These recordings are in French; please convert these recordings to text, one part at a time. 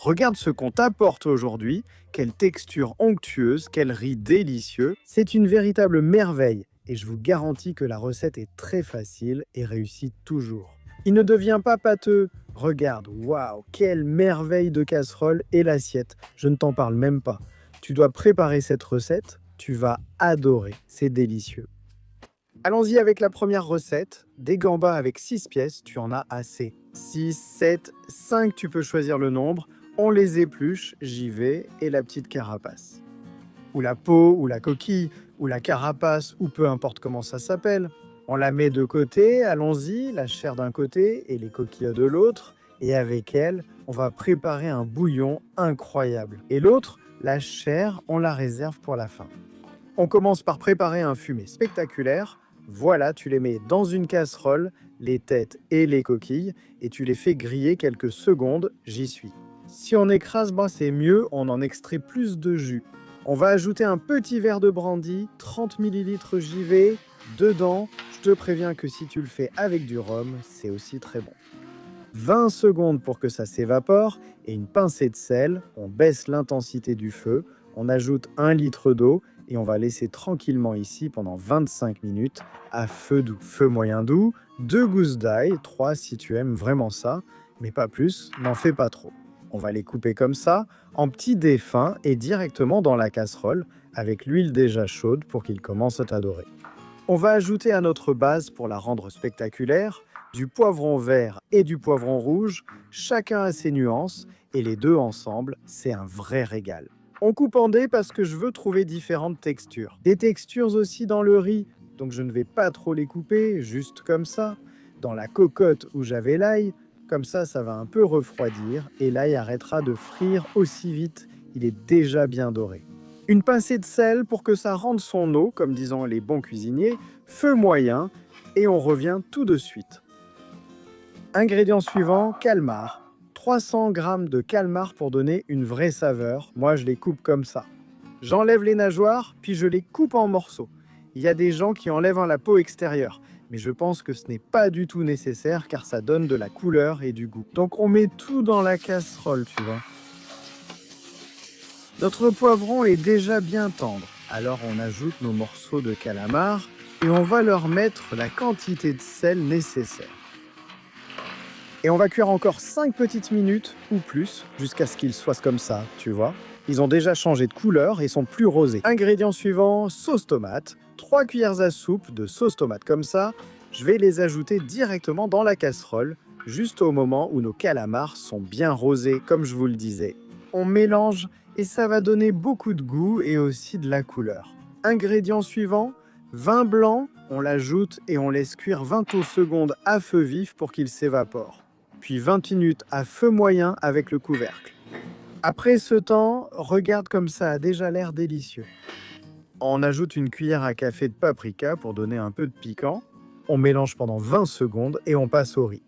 Regarde ce qu'on t'apporte aujourd'hui, quelle texture onctueuse, quel riz délicieux. C'est une véritable merveille et je vous garantis que la recette est très facile et réussit toujours. Il ne devient pas pâteux. Regarde, waouh, quelle merveille de casserole et l'assiette. Je ne t'en parle même pas. Tu dois préparer cette recette, tu vas adorer, c'est délicieux. Allons-y avec la première recette. Des gambas avec 6 pièces, tu en as assez. 6, 7, 5, tu peux choisir le nombre. On les épluche, j'y vais, et la petite carapace. Ou la peau, ou la coquille, ou la carapace, ou peu importe comment ça s'appelle. On la met de côté, allons-y, la chair d'un côté et les coquilles de l'autre. Et avec elle, on va préparer un bouillon incroyable. Et l'autre, la chair, on la réserve pour la fin. On commence par préparer un fumet spectaculaire. Voilà, tu les mets dans une casserole, les têtes et les coquilles, et tu les fais griller quelques secondes, j'y suis. Si on écrase, c'est mieux, on en extrait plus de jus. On va ajouter un petit verre de brandy, 30 ml j'y vais, dedans. Je te préviens que si tu le fais avec du rhum, c'est aussi très bon. 20 secondes pour que ça s'évapore et une pincée de sel, on baisse l'intensité du feu, on ajoute 1 litre d'eau et on va laisser tranquillement ici pendant 25 minutes à feu doux. Feu moyen doux, 2 gousses d'ail, 3 si tu aimes vraiment ça, mais pas plus, n'en fais pas trop. On va les couper comme ça, en petits dés fins et directement dans la casserole, avec l'huile déjà chaude pour qu'ils commencent à adorer. On va ajouter à notre base, pour la rendre spectaculaire, du poivron vert et du poivron rouge, chacun a ses nuances, et les deux ensemble, c'est un vrai régal. On coupe en dés parce que je veux trouver différentes textures. Des textures aussi dans le riz, donc je ne vais pas trop les couper, juste comme ça. Dans la cocotte où j'avais l'ail, comme ça va un peu refroidir, et l'ail arrêtera de frire aussi vite, il est déjà bien doré. Une pincée de sel pour que ça rende son eau, comme disent les bons cuisiniers, feu moyen, et on revient tout de suite. Ingrédient suivant, calmar. 300 g de calmar pour donner une vraie saveur. Moi, je les coupe comme ça. J'enlève les nageoires, puis je les coupe en morceaux. Il y a des gens qui enlèvent la peau extérieure, mais je pense que ce n'est pas du tout nécessaire car ça donne de la couleur et du goût. Donc on met tout dans la casserole, tu vois. Notre poivron est déjà bien tendre, alors on ajoute nos morceaux de calamar et on va leur mettre la quantité de sel nécessaire. Et on va cuire encore 5 petites minutes ou plus, jusqu'à ce qu'ils soient comme ça, tu vois. Ils ont déjà changé de couleur et sont plus rosés. Ingrédient suivant, sauce tomate. 3 cuillères à soupe de sauce tomate comme ça. Je vais les ajouter directement dans la casserole, juste au moment où nos calamars sont bien rosés, comme je vous le disais. On mélange et ça va donner beaucoup de goût et aussi de la couleur. Ingrédient suivant, vin blanc. On l'ajoute et on laisse cuire 20 secondes à feu vif pour qu'il s'évapore. Puis 20 minutes à feu moyen avec le couvercle. Après ce temps, regarde comme ça a déjà l'air délicieux. On ajoute une cuillère à café de paprika pour donner un peu de piquant. On mélange pendant 20 secondes et on passe au riz.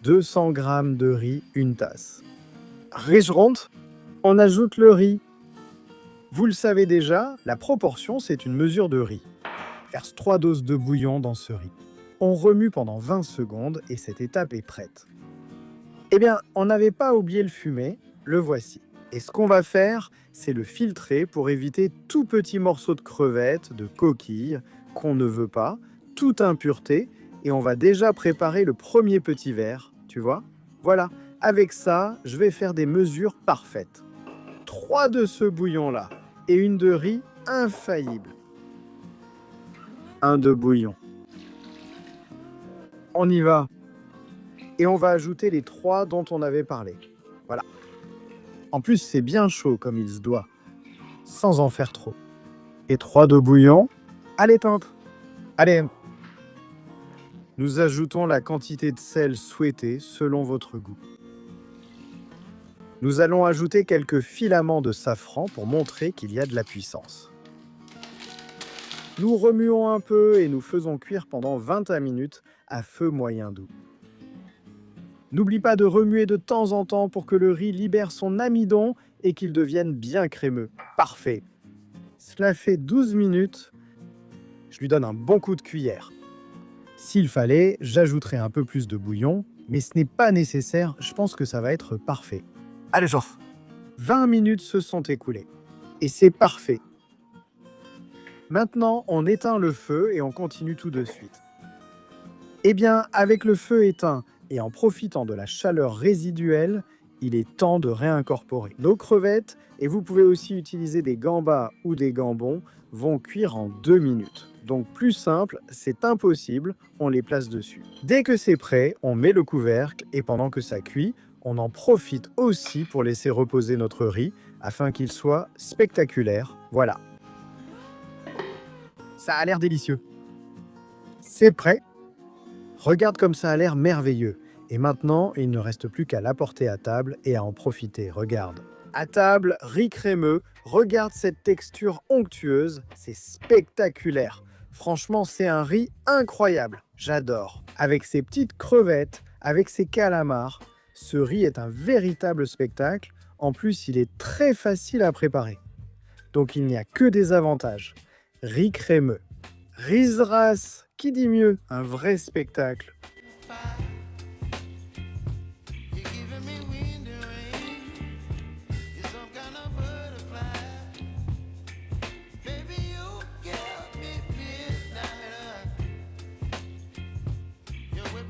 200 g de riz, une tasse. Richeront, on ajoute le riz. Vous le savez déjà, la proportion, c'est une mesure de riz. Verse 3 doses de bouillon dans ce riz. On remue pendant 20 secondes et cette étape est prête. Eh bien, on n'avait pas oublié le fumet, le voici. Et ce qu'on va faire, c'est le filtrer pour éviter tout petit morceau de crevette, de coquille, qu'on ne veut pas, toute impureté, et on va déjà préparer le premier petit verre, tu vois. Voilà, avec ça, je vais faire des mesures parfaites. 3 de ce bouillon-là, et une de riz infaillible. 1 de bouillon. On y va. Et on va ajouter les 3 dont on avait parlé. Voilà. En plus, c'est bien chaud comme il se doit, sans en faire trop. Et 3 de bouillon. Allez, tente. Allez. Nous ajoutons la quantité de sel souhaitée selon votre goût. Nous allons ajouter quelques filaments de safran pour montrer qu'il y a de la puissance. Nous remuons un peu et nous faisons cuire pendant 21 minutes à feu moyen doux. N'oublie pas de remuer de temps en temps pour que le riz libère son amidon et qu'il devienne bien crémeux. Parfait. Cela fait 12 minutes. Je lui donne un bon coup de cuillère. S'il fallait, j'ajouterai un peu plus de bouillon, mais ce n'est pas nécessaire, je pense que ça va être parfait. Allez, Geoff, 20 minutes se sont écoulées. Et c'est parfait. Maintenant, on éteint le feu et on continue tout de suite. Eh bien, avec le feu éteint et en profitant de la chaleur résiduelle, il est temps de réincorporer nos crevettes et vous pouvez aussi utiliser des gambas ou des gambons, vont cuire en 2 minutes. Donc plus simple, c'est impossible, on les place dessus. Dès que c'est prêt, on met le couvercle et pendant que ça cuit, on en profite aussi pour laisser reposer notre riz afin qu'il soit spectaculaire. Voilà. Ça a l'air délicieux. C'est prêt. Regarde comme ça a l'air merveilleux. Et maintenant, il ne reste plus qu'à l'apporter à table et à en profiter. Regarde. À table, riz crémeux. Regarde cette texture onctueuse. C'est spectaculaire. Franchement, c'est un riz incroyable. J'adore. Avec ses petites crevettes, avec ses calamars, ce riz est un véritable spectacle. En plus, il est très facile à préparer. Donc, il n'y a que des avantages. Riz crémeux. Riz-ras, qui dit mieux? Un vrai spectacle.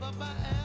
Bye-bye.